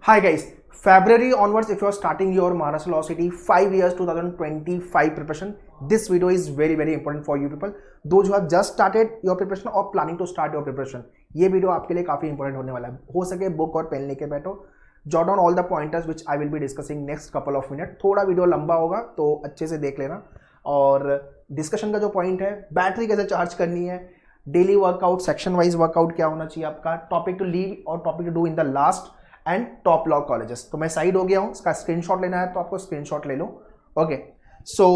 Hi guys, February onwards if you are starting your Maharashtra Law City 5 years 2025 preparation, this video is very important for you people. Those who have just started your preparation or planning to start your preparation, ये video आपके लिए काफी important होने वाला है. हो सके book और पेन लेके बैठो, jot down all the pointers which I will be discussing next couple of minutes. थोड़ा वीडियो लंबा होगा तो अच्छे से देख लेना. और डिस्कशन का जो पॉइंट है, बैटरी कैसे चार्ज करनी है, daily workout, section wise workout क्या होना चाहिए आपका, टॉपिक टू लीव और topic to do in the last and top law colleges. तो मैं साइड हो गया हूँ, इसका स्क्रीनशॉट लेना है तो आपको स्क्रीनशॉट ले लो. Okay, so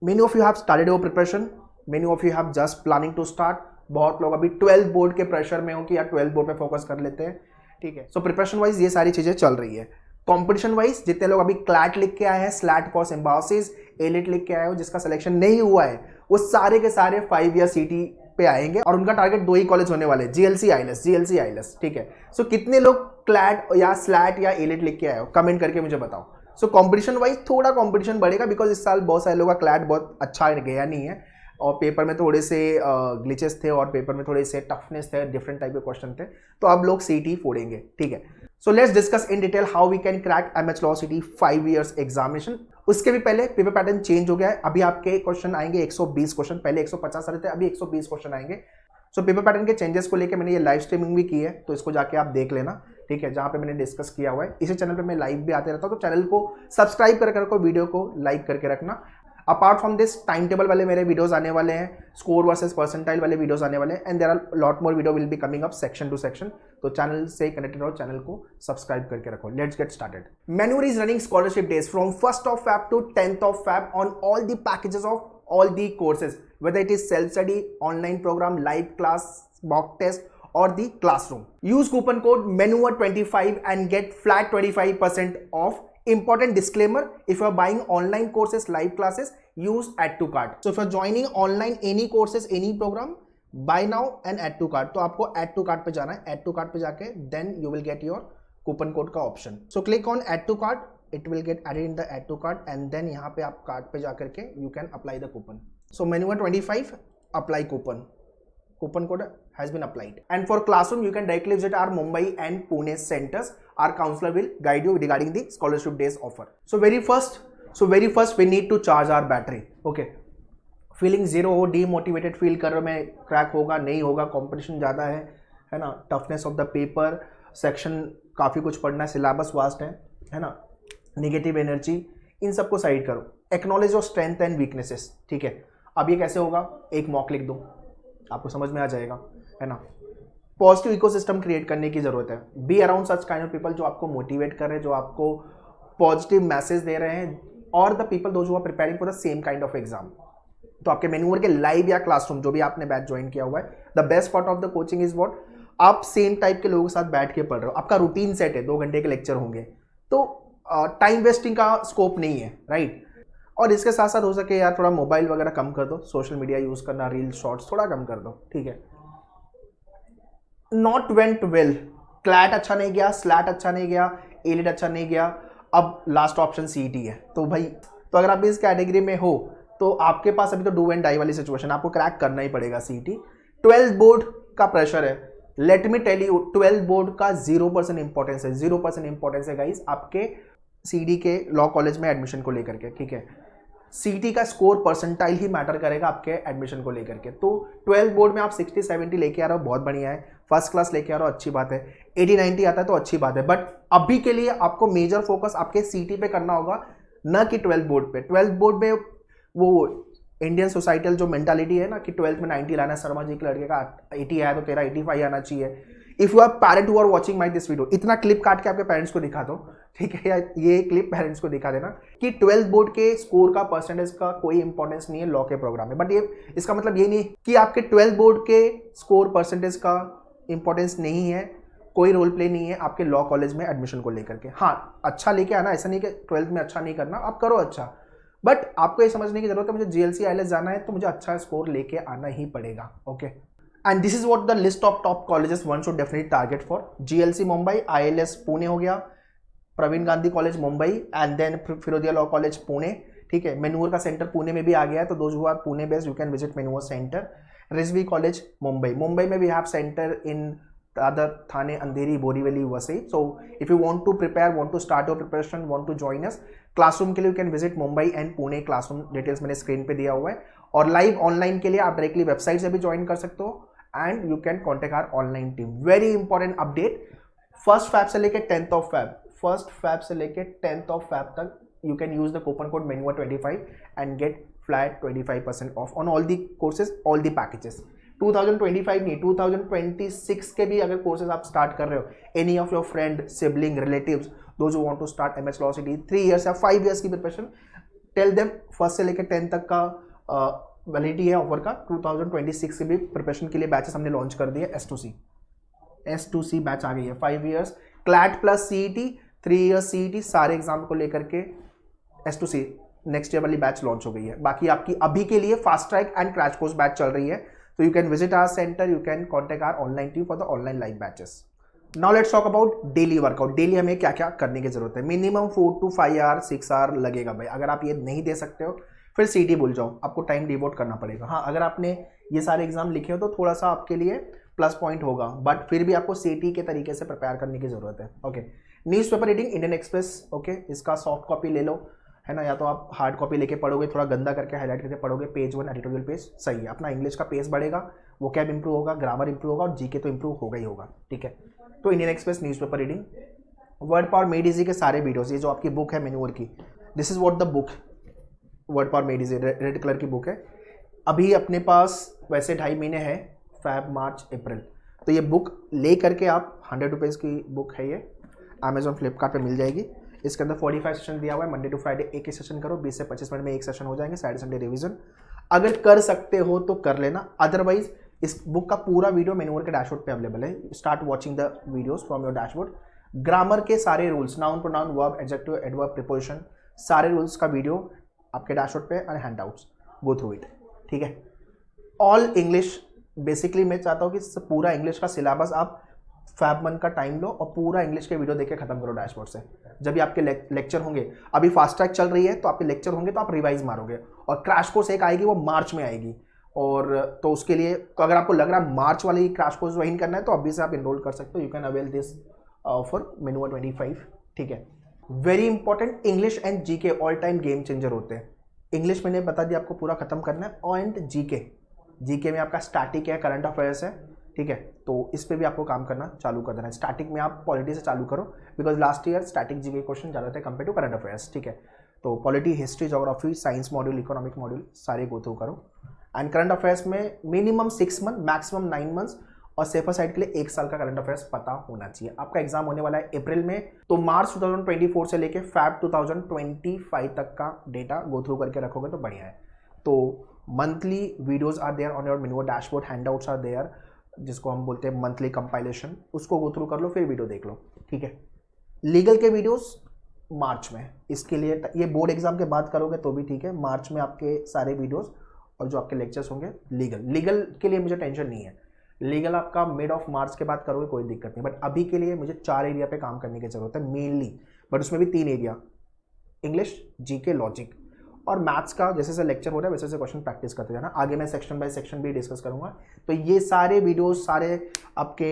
many of you have started your preparation, many of you have just planning to start. बहुत लोग अभी 12th बोर्ड के प्रेशर में हो कि यार 12th बोर्ड पे फोकस कर लेते हैं. ठीक है, सो प्रिपरेशन वाइज ये सारी चीजें चल रही है. कंपटीशन वाइज जितने लोग अभी क्लैट लिख के आए हैं, स्लैट फॉर सिम्बायोसिस, एलिट लिख के आए हो, जिसका सिलेक्शन नहीं हुआ है, वो सारे के सारे 5 ईयर सीटी पे आएंगे और उनका टारगेट 2 ही कॉलेज होने वाले, जीएलसी आईलेस. ठीक है, सो कितने लोग क्लैट या स्लैट या एलिट लिख के आए हो, कमेंट करके मुझे बताओ. सो कंपटीशन वाइज थोड़ा कंपटीशन बढ़ेगा बिकॉज इस साल बहुत सारे लोगों का क्लैट बहुत अच्छा गया नहीं है और पेपर में थोड़े से ग्लिचेस थे और पेपर में थोड़े से टफनेस थे, डिफरेंट टाइप के क्वेश्चन थे, तो अब लोग सीटी फोड़ेंगे. ठीक है, so let's discuss in detail how we can crack MH law CET 5 years examination. उसके भी पहले पेपर पैटर्न चेंज हो गया है. अभी आपके क्वेश्चन आएंगे 120 क्वेश्चन, पहले 150 आ रहे थे, अभी 120 क्वेश्चन आएंगे. सो पेपर पैटर्न के चेंजेस को लेकर मैंने ये लाइव स्ट्रीमिंग भी की है, तो इसको जाके आप देख लेना. ठीक है, जहां पे मैंने डिस्कस किया हुआ है. इसी चैनल पे मैं लाइव भी आते रहता हूं, तो चैनल को सब्सक्राइब करके रखो, वीडियो को लाइक करके रखना. Apart from this time table वाले मेरे वीडियोस आने वाले हैं, स्कोर वर्सेस परसेंटाइल वाले वीडियोस आने वाले हैं, and there are lot more video will be coming up section to section. तो चैनल से कनेक्टेड रहो, चैनल को सब्सक्राइब करके रखो. Let's get started. Manur is running scholarship days from 1st of Feb to 10th of Feb on all the packages of all the courses, whether it is self study, online program, live class, mock test or the classroom. Use coupon code MANUR25 and get flat 25% off. Important disclaimer, if you are buying online courses, live classes, use add to cart. So if you are joining online any courses, any program, buy now and add to cart. तो आपको add to cart पे जाना है. add to cart पे जाके then you will get your coupon code का option. So click on add to cart, it will get added in the add to cart and then यहाँ पे आप cart पे जाकर के you can apply the coupon. So MANUR25 apply coupon. Coupon code has been applied. And for classroom, you can directly visit our Mumbai and Pune centers. Our counselor will guide you regarding the scholarship days offer. So very first we need to charge our battery. Okay. Feeling zero हो, demotivated feel कर रहे हो, मैं crack होगा नहीं होगा, competition ज़्यादा है ना, toughness of the paper, section काफ़ी कुछ पढ़ना है, सिलेबस वास्ट है ना, नेगेटिव एनर्जी, इन सबको साइड करो. Acknowledge your strength and weaknesses. ठीक है, अब ये कैसे होगा, एक मॉक लिख दो, आपको समझ में आ जाएगा, है ना. पॉजिटिव इकोसिस्टम क्रिएट करने की जरूरत है. Be around such kind of people जो आपको मोटिवेट कर रहे हैं, जो आपको पॉजिटिव मैसेज दे रहे हैं, और the people those who are preparing for the same kind of exam. तो आपके मैन्यूअर के लाइव या क्लासरूम जो भी आपने बैच ज्वाइन किया हुआ है, the best part of the coaching is what, आप सेम टाइप के लोगों के साथ बैठ के पढ़ रहे हो, आपका रूटीन सेट है, 2 घंटे के लेक्चर होंगे, तो टाइम वेस्टिंग का स्कोप नहीं है, राइट. और इसके साथ साथ हो सके यार थोड़ा मोबाइल वगैरह कम कर दो, सोशल मीडिया यूज करना, रील शॉर्ट्स थोड़ा कम कर दो. ठीक है, नॉट वेंट वेल, क्लैट अच्छा नहीं गया, स्लैट अच्छा नहीं गया, एलिट अच्छा नहीं गया, अब लास्ट ऑप्शन सीईटी है. तो भाई, तो अगर आप इस कैटेगरी में हो तो आपके पास अभी तो डू एंड डाई वाली सिचुएशन, आपको क्रैक करना ही पड़ेगा सीईटी. 12th बोर्ड का प्रेशर है. Let me tell you, 12th board का 0% इंपॉर्टेंस है, 0% इंपॉर्टेंस है गाइज आपके सीडी के लॉ कॉलेज में एडमिशन को लेकर के. ठीक है, सीटी का स्कोर परसेंटाइल ही मैटर करेगा आपके एडमिशन को लेकर के. तो 12th बोर्ड में आप 60-70 लेके आ रहे हो, बहुत बढ़िया है. फर्स्ट क्लास लेके आ रहे हो, अच्छी बात है. 80-90 आता है तो अच्छी बात है, बट अभी के लिए आपको मेजर फोकस आपके सीटी पे करना होगा, न कि 12th बोर्ड पे. 12th बोर्ड में वो इंडियन सोसाइटल जो मेंटालिटी है ना कि 12th में 90 लाना है, शर्मा जी के लड़के का 80 आया तो तेरा 85 आना चाहिए. If you are parent who are watching my this video, इतना क्लिप काट के आपके पेरेंट्स को दिखा दो. ठीक है, या ये क्लिप पेरेंट्स को दिखा देना कि 12th बोर्ड के स्कोर का, परसेंटेज का कोई इंपॉर्टेंस नहीं है लॉ के प्रोग्राम में. बट ये इसका मतलब ये नहीं कि आपके 12th बोर्ड के स्कोर परसेंटेज का इंपॉर्टेंस नहीं है, कोई रोल प्ले नहीं है आपके लॉ कॉलेज में एडमिशन को लेकर के. हाँ, अच्छा लेके आना, ऐसा नहीं कि 12th में अच्छा नहीं करना, आप करो अच्छा, बट आपको ये समझने की जरूरत है मुझे जीएलसी आईएलएस जाना है तो मुझे अच्छा स्कोर लेके आना ही पड़ेगा. Okay, and this is what the list of top colleges one should definitely target for. GLC Mumbai, ILS Pune हो गया, Praveen Gandhi college Mumbai, and then Firodia law college Pune. ठीक है, मैनूर का सेंटर पुणे में भी आ गया है, तो those who are Pune based you can visit मैनूर सेंटर. रिजवी कॉलेज मुंबई, मुंबई में we have centre in Dadar, Thane, Andheri, Borivali, Vasai. So if you want to prepare, want to start your preparation, want to join us, classroom के लिए you can visit Mumbai and Pune. Classroom details मैंने screen पे दिया हुआ है. और लाइव ऑनलाइन के लिए आप डायरेक्टली वेबसाइट से भी ज्वाइन कर सकते हो and you can contact our online team. Very important update, 1st Feb से लेकर 10th of Feb, 1st Feb से लेकर 10th of Feb तक you can use the coupon code MENUA25 and get flat 25% off on all the courses, all the packages. 2025 नहीं, 2026 के भी अगर courses आप स्टार्ट कर रहे हो, any of your friend, sibling, relatives, those who want to start MS law CET 3 years या 5 years की प्रिपरेशन, टेल देम 1st से लेकर 10 तक का वैलिडिटी है ऑफर का. 2026 के भी प्रिपरेशन के लिए बैचेस हमने लॉन्च कर दिए. S2C बैच आ गई है. 5 years CLAT plus CET, 3 years CET, सारे एग्जाम को लेकर के S2C नेक्स्ट ईयर वाली बैच लॉन्च हो गई है. बाकी आपकी अभी के लिए fast track and crash course batch चल रही है. तो you can visit our centre, you can contact our online team for the online live batches. Now let's talk about daily workout. Daily हमें क्या क्या करने की जरूरत है. मिनिमम 4 to 5 आवर 6 आवर लगेगा भाई. अगर आप ये नहीं दे सकते हो फिर CT भूल जाओ, आपको टाइम डिवोट करना पड़ेगा. हाँ, अगर आपने ये सारे एग्जाम लिखे हो तो थोड़ा सा आपके लिए प्लस पॉइंट होगा, बट फिर भी आपको CT के तरीके से प्रिपेयर करने की जरूरत है. Okay, news paper reading Indian express. Okay, इसका सॉफ्ट कॉपी ले लो, है ना, या तो आप हार्ड कॉपी लेके पढ़ोगे, थोड़ा गंदा करके हाईलाइट करके पढ़ोगे. पेज 1 एडिटोरियल पेज सही है. अपना इंग्लिश का पेज बढ़ेगा, वोकैब इंप्रूव होगा, ग्रामर इंप्रूव होगा और GK तो इंप्रूव होगा ही होगा. ठीक है, तो Indian express news paper reading. Word power made easy के सारे वीडियोस, ये जो आपकी बुक है मेन्यूअर की, this is what the book, word power made easy, red colour की बुक है. अभी अपने पास वैसे 2.5 महीने है, Feb, March, April. तो ये बुक ले करके आप 100 रुपीज़ की बुक है ये, अमेजॉन फ्लिपकार्ट पे मिल जाएगी. इसके अंदर 45 सेशन दिया हुआ है. मंडे टू फ्राइडे एक ही सेशन करो, 20 से 25 मिनट में एक सेशन हो जाएंगे. सैटरडे संडे रिवीजन अगर कर सकते हो तो कर लेना, अदरवाइज इस बुक का पूरा वीडियो मेन्यूअर के डैशबोर्ड पे अवेलेबल है. Start watching the videos from your dashboard. Grammar के सारे rules, noun, pronoun, verb, adjective, adverb, preposition, सारे रूल्स का वीडियो आपके डैशबोर्ड पे and handouts. Go through it. ठीक है, ऑल इंग्लिश. बेसिकली मैं चाहता हूँ कि पूरा इंग्लिश का सिलेबस आप फैब मंथ का टाइम लो और पूरा इंग्लिश के वीडियो देख के खत्म करो डैशबोर्ड से. जब भी आपके लेक्चर होंगे, अभी फास्ट ट्रैक चल रही है तो आपके लेक्चर होंगे तो आप रिवाइज मारोगे. और क्रैश कोर्स एक आएगी, वो मार्च में आएगी. और तो उसके लिए तो अगर आपको लग रहा है मार्च वाली क्रैश कोर्स ज्वाइन करना है तो अभी से आप इनरोल कर सकते हो. You can avail this for MENUA25. ठीक है, very important, English and GK all time game changer होते हैं. इंग्लिश मैंने बता दिया आपको पूरा खत्म करना है. एंड GK में आपका स्टैटिक है, करंट अफेयर्स है. ठीक है, तो इस पे भी आपको काम करना चालू कर देना है. स्टैटिक में आप पॉलिटी से चालू करो, because last year static GK question ज़्यादा थे कंपेयर टू करंट अफेयर्स. ठीक है, तो polity, history, geography, science module, economic module सारे गो थ्रू करो. एंड करंट अफेयर्स में मिनिमम 6 मंथ, मैक्सिमम 9 मंथ्स और सेफर साइड के लिए 1 साल का करंट अफेयर्स पता होना चाहिए. आपका एग्जाम होने वाला है अप्रैल में, तो मार्च 2024 से लेके Feb 2025 तक का डेटा गो थ्रू करके रखोगे तो बढ़िया है. तो monthly videos are there on your मेन्यूअर डैशबोर्ड, हैंडआउट्स आर देयर, जिसको हम बोलते हैं मंथली कंपाइलेशन, उसको गो थ्रू कर लो, फिर वीडियो देख लो. ठीक है, लीगल के वीडियोस मार्च में, इसके लिए ये बोर्ड एग्जाम के बाद करोगे तो भी ठीक है. मार्च में आपके सारे वीडियोस और जो आपके लेक्चर्स होंगे लीगल के लिए मुझे टेंशन नहीं है. लीगल आपका मिड ऑफ मार्च के बाद करोगे कोई दिक्कत नहीं, बट अभी के लिए मुझे 4 एरिया पे काम करने की जरूरत है मेनली, बट उसमें भी 3 एरिया, इंग्लिश, GK, लॉजिक और मैथ्स का. जैसे जैसे लेक्चर हो रहा है वैसे वैसे क्वेश्चन प्रैक्टिस करते जाना. आगे मैं सेक्शन बाय सेक्शन भी डिस्कस करूंगा. तो ये सारे वीडियोस, सारे आपके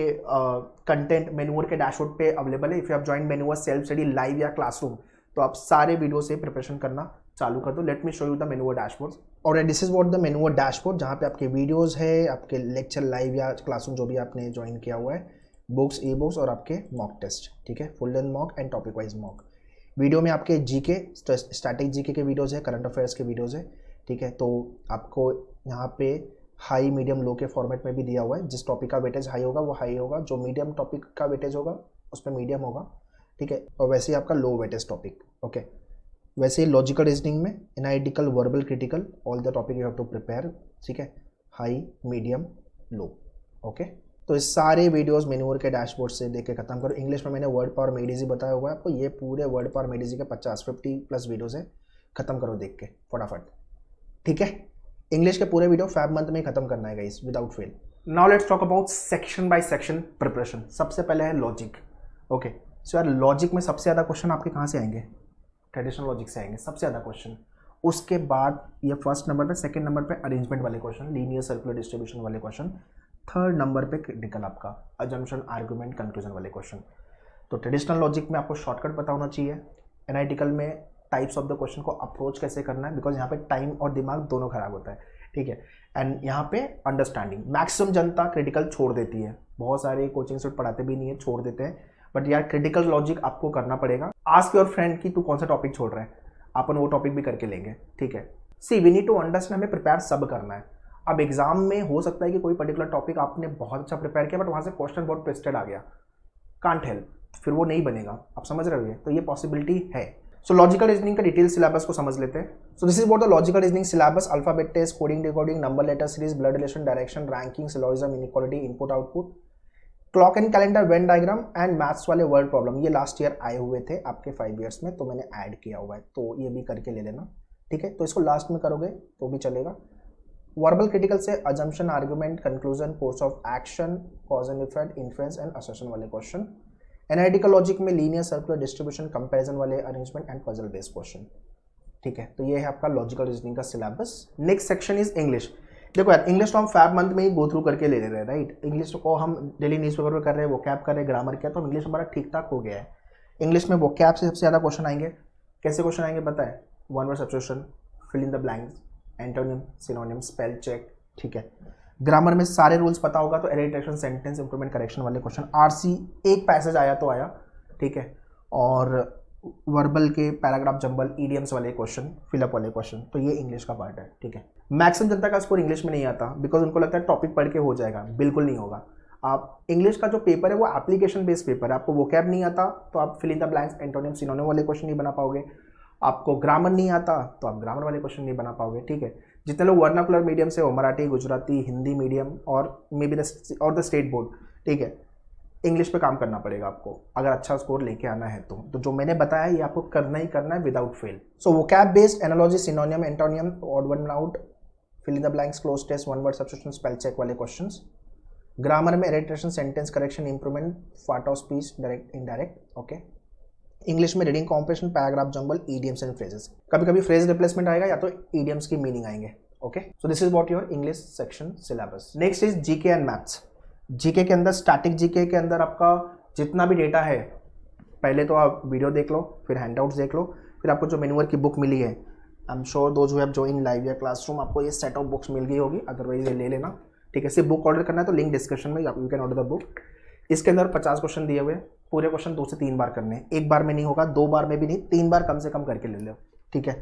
कंटेंट मेन्यूअर के डैशबोर्ड पे अवेलेबल है. इफ यू हैव जॉइन मेन्यूअर सेल्फ स्टडी लाइव या क्लासरूम, तो आप सारे वीडियो से प्रिपरेशन करना चालू कर दो. Let me show you the मेन्यूअर डैशबोर्ड. और दिस इज व्हाट द मेन्यूअर डैशबोर्ड, जहाँ पे आपके वीडियोस है, आपके लेक्चर लाइव या क्लासरूम जो भी आपने ज्वाइन किया हुआ है, बुक्स, ई बुक्स और आपके मॉक टेस्ट. ठीक है, full length mock and topic wise mock. Video में आपके GK, स्टैटिक GK के वीडियोज़ है, करंट अफेयर्स के वीडियोज़ है. ठीक है, तो आपको यहाँ पे हाई, मीडियम, लो के फॉर्मेट में भी दिया हुआ है. जिस टॉपिक का वेटेज हाई होगा वो हाई होगा, जो मीडियम टॉपिक का वेटेज होगा उस पर मीडियम होगा. ठीक है, और वैसे ही आपका लो वेटेज टॉपिक. ओके, वैसे ही लॉजिकल रीजनिंग में analytical, verbal, critical, all the topic you have to prepare. ठीक है, हाई, मीडियम, लो. ओके, तो इस सारे वीडियोस मेन्यूअर के डैशबोर्ड से देख के खत्म करो. इंग्लिश में मैंने वर्ड पावर मेड इजी बताया हुआ है आपको. ये पूरे वर्ड पावर मेड इजी के 50 प्लस वीडियोस है, खत्म करो देख के फटाफट. ठीक है, इंग्लिश के पूरे वीडियो फैब मंथ में खत्म करना है guys, without fail. Now let's talk about section by section preparation. सबसे पहले है लॉजिक. ओके, सो यार लॉजिक में सबसे ज़्यादा क्वेश्चन आपके कहाँ से आएंगे? ट्रेडिशनल लॉजिक से आएंगे सबसे ज़्यादा क्वेश्चन. उसके बाद ये फर्स्ट नंबर पे, सेकंड नंबर पे अरेंजमेंट वाले क्वेश्चन, लीनियर सर्कुलर डिस्ट्रीब्यूशन वाले क्वेश्चन. थर्ड नंबर पे क्रिटिकल आपका अजम्पशन आर्गुमेंट कंक्लूजन वाले क्वेश्चन। तो ट्रेडिशनल लॉजिक में आपको शॉर्टकट पता होना चाहिए, एनालिटिकल में टाइप्स ऑफ द क्वेश्चन को अप्रोच कैसे करना है, बिकॉज यहाँ पे टाइम और दिमाग दोनों खराब होता है, ठीक है। एंड यहाँ पे अंडरस्टैंडिंग, मैक्सिमम जनता क्रिटिकल छोड़ देती है, बहुत सारे कोचिंग से पढ़ाते भी नहीं है, छोड़ देते हैं, बट यार क्रिटिकल लॉजिक आपको करना पड़ेगा। आस्क योर फ्रेंड कि तू कौन सा टॉपिक छोड़ रहा है, अपन वो टॉपिक भी करके लेंगे, ठीक है। सी वी नीड टू अंडरस्टैंड, हमें प्रिपेयर सब करना है। अब एग्जाम में हो सकता है कि कोई पर्टिकुलर टॉपिक आपने बहुत अच्छा प्रिपेयर किया बट वहाँ से क्वेश्चन बहुत ट्विस्टेड आ गया, कांट हेल्प, फिर वो नहीं बनेगा, आप समझ रहे हो, तो ये पॉसिबिलिटी है। सो लॉजिकल रीजनिंग का डिटेल सिलेबस को समझ लेते हैं। So this is what the logical reasoning syllabus, alphabet test, coding decoding, number letter series, blood relation, direction, ranking, syllogism, inequality, input output, clock and calendar, Venn diagram and maths वाले word problem. ये last year आए हुए थे आपके 5 years में, तो मैंने add किया हुआ है, तो ये भी करके ले लेना, ठीक है। तो इसको लास्ट में करोगे तो भी चलेगा। वर्बल क्रिटिकल से assumption argument conclusion, course of action, cause and effect, influence and assertion वाले क्वेश्चन। एनालिटिकल लॉजिक में लीनियर, सर्कुलर, डिस्ट्रीब्यूशन, कंपैरिजन वाले arrangement and puzzle based question, ठीक है। तो ये है आपका लॉजिकल रीजनिंग का syllabus. Next section is English. देखो यार, इंग्लिश तो हम फैब मंथ में ही गो थ्रू करके ले रहे हैं, राइट। इंग्लिश को हम डेली न्यूज़पेपर में कर रहे हैं, वो कैप कर रहे हैं, ग्रामर किया, तो इंग्लिश हमारा ठीक ठाक हो गया है। इंग्लिश में वो कैप से सबसे ज़्यादा क्वेश्चन आएंगे। कैसे क्वेश्चन आएंगे पता है, one word substitution, fill in the blanks, antonym, synonym, spell check, ठीक है। ग्रामर में सारे रूल्स पता होगा, तो एडिटेशन, सेंटेंस इंप्रूवमेंट, करेक्शन वाले क्वेश्चन। आरसी एक पैसेज आया तो आया, ठीक है। और वर्बल के पैराग्राफ जंबल, ईडियम्स वाले क्वेश्चन, फिलअप वाले क्वेश्चन, तो ये इंग्लिश का पार्ट है, ठीक है। मैक्सिमम जनता का स्कोर इंग्लिश में नहीं आता, बिकॉज उनको लगता है टॉपिक पढ़ के हो जाएगा, बिल्कुल नहीं होगा। आप इंग्लिश का जो पेपर है वो एप्लीकेशन बेस्ड पेपर है, आपको वोकैब नहीं आता तो आप fill in the blanks, antonym, synonym वाले क्वेश्चन नहीं बना पाओगे। आपको ग्रामर नहीं आता तो आप ग्रामर वाले क्वेश्चन नहीं बना पाओगे, ठीक है। जितने लोग वर्नाकुलर मीडियम से हो, मराठी, गुजराती, हिंदी मीडियम और may be the state board, ठीक है, इंग्लिश पे काम करना पड़ेगा आपको अगर अच्छा स्कोर लेके आना है तो जो मैंने बताया ये आपको करना ही करना है without fail. So vocab based, analogy, synonym, antonym, odd one out, fill in the blanks, cloze test, one word substitution, spell check वाले क्वेश्चंस। ग्रामर में एडिटेशन, sentence correction, improvement, part of speech, direct, indirect, okay. English में reading comprehension, paragraph jumble, idioms and phrases, कभी कभी phrase replacement आएगा या तो idioms की मीनिंग आएंगे, okay. So this is what your English section syllabus. Next is GK and maths. GK के अंदर, स्टैटिक जीके के अंदर आपका जितना भी डेटा है, पहले तो आप वीडियो देख लो, फिर हैंडआउट्स देख लो, फिर आपको जो मेन्यूअर की बुक मिली है, I am sure those who have join live या क्लासरूम, आपको ये सेट ऑफ बुक्स मिल गई होगी, अदरवाइज ये ले लेना, ठीक है। सिर्फ बुक ऑर्डर करना है तो लिंक डिस्क्रिप्शन में, you can order the book. इसके अंदर 50 क्वेश्चन दिए हुए, पूरे क्वेश्चन 2 से 3 बार करने हैं, एक बार में नहीं होगा, 2 बार में भी नहीं, 3 बार कम से कम करके ले लो, ठीक है।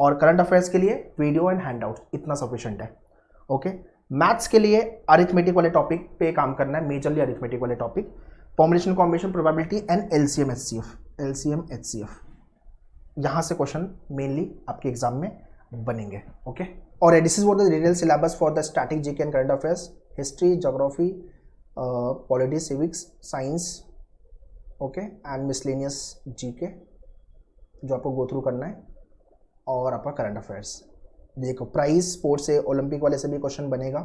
और करंट अफेयर्स के लिए वीडियो एंड हैंडआउट्स इतना सफिशिएंट है, ओके। मैथ्स के लिए अरिथमेटिक वाले टॉपिक पे काम करना है, मेजरली अरिथमेटिक वाले topic, formulation, combination, probability and LCM HCF, यहाँ से क्वेश्चन मेनली आपके एग्जाम में बनेंगे, ओके। और this is what the detail syllabus for the static GK and current affairs, history, geography, polity, civics, science, okay, and miscellaneous GK जो आपको go through करना है, और आपका करंट अफेयर्स। देखो, प्राइज, स्पोर्ट्स से, ओलंपिक वाले से भी क्वेश्चन बनेगा,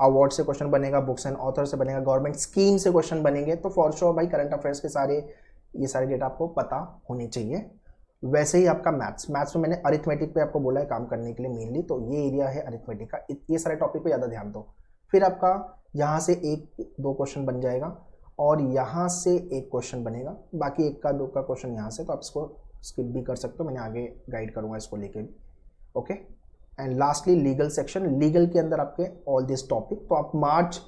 अवार्ड से क्वेश्चन बनेगा, बुक्स एंड ऑथर से बनेगा, गवर्नमेंट स्कीम से क्वेश्चन बनेंगे, तो फॉर श्योर भाई करंट अफेयर्स के ये सारे डेटा आपको पता होने चाहिए। वैसे ही आपका मैथ्स में मैंने अरिथमेटिक पे आपको बोला है काम करने के लिए मेनली, तो ये एरिया है अरिथमेटिक का, ये सारे टॉपिक पे ज़्यादा ध्यान दो। फिर आपका यहाँ से 1-2 क्वेश्चन बन जाएगा और यहाँ से 1 क्वेश्चन बनेगा, बाकी 1 का 2 का क्वेश्चन यहाँ से, तो आप इसको स्किप भी कर सकते हो, मैंने आगे गाइड करूँगा इसको लेके भी, okay. And lastly legal section, legal के अंदर आपके ऑल दिस टॉपिक, तो आप मार्च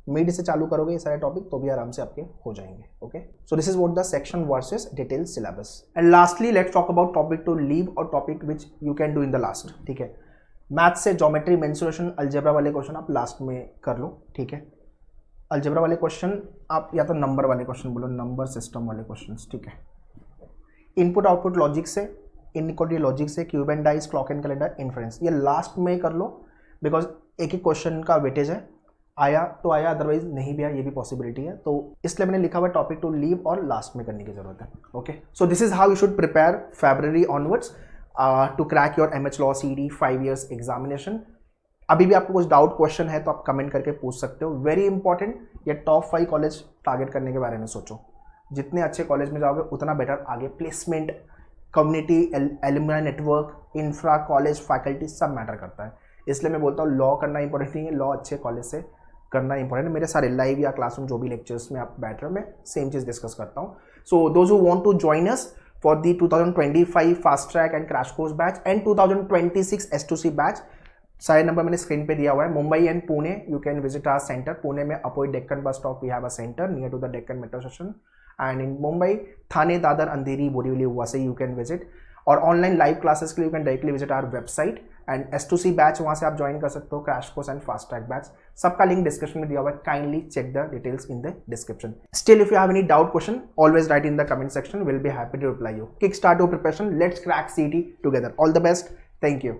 मिड से चालू करोगे ये सारे टॉपिक तो भी आराम से आपके हो जाएंगे, okay. So this is what the section versus detail syllabus. And lastly let's talk about topic to leave और topic which you can do in the last, ठीक है। मैथ्स से ज्योमेट्री, मेंसुरेशन, अलजेब्रा वाले क्वेश्चन आप last में कर लो, ठीक है। अलजेब्रा वाले क्वेश्चन आप या तो नंबर वाले क्वेश्चन बोलो, नंबर सिस्टम वाले क्वेश्चन, ठीक है। इनपुट आउटपुट लॉजिक से, इनइक्वालिटी लॉजिक से, cube and dice, clock and calendar, inference, ये लास्ट में कर लो, बिकॉज एक ही क्वेश्चन का वेटेज है, आया तो आया, अदरवाइज नहीं भी आया, ये भी पॉसिबिलिटी है, तो इसलिए मैंने लिखा हुआ टॉपिक टू लीव और लास्ट में करने की जरूरत है, okay. So this is how you should prepare February onwards to crack your MH law CET 5 years examination. अभी भी आपको कुछ डाउट क्वेश्चन है तो आप कमेंट करके पूछ सकते हो। वेरी इंपॉर्टेंट, ये टॉप 5 कॉलेज टारगेट करने के बारे में सोचो, जितने अच्छे कॉलेज में जाओगे उतना बेटर, आगे placement, community, alumni network, infra, college, faculty सब मैटर करता है। इसलिए मैं बोलता हूँ लॉ करना इंपॉर्टेंट नहीं है, लॉ अच्छे कॉलेज से करना इंपॉर्टेंट है। मेरे सारे लाइव या क्लासरूम जो भी लेक्चर्स में आप बैठ रहे हो, मैं सेम चीज़ डिस्कस करता हूँ। So those who want to join us for the 2025 fast track and crash course batch and 2026 S2C batch, सारे नंबर मैंने स्क्रीन पे दिया हुआ है। Mumbai and Pune you can visit our centre. Pune में opposite Deccan bus stop we have a centre near to the Deccan metro station, and in Mumbai Thane, Dadar, Andheri, Borivali, Vasai you can visit. और online live classes के लिए you can directly visit our website, and S2C batch वहाँ से आप join कर सकते हो, crash course and fast track batch, सबका लिंक डिस्क्रिप्शन में दिया हुआ है। Kindly check the details in the description. Still if you have any doubt question, always write in the comment section, will be happy to reply you. Kick start your preparation, let's crack CET together. All the best, thank you.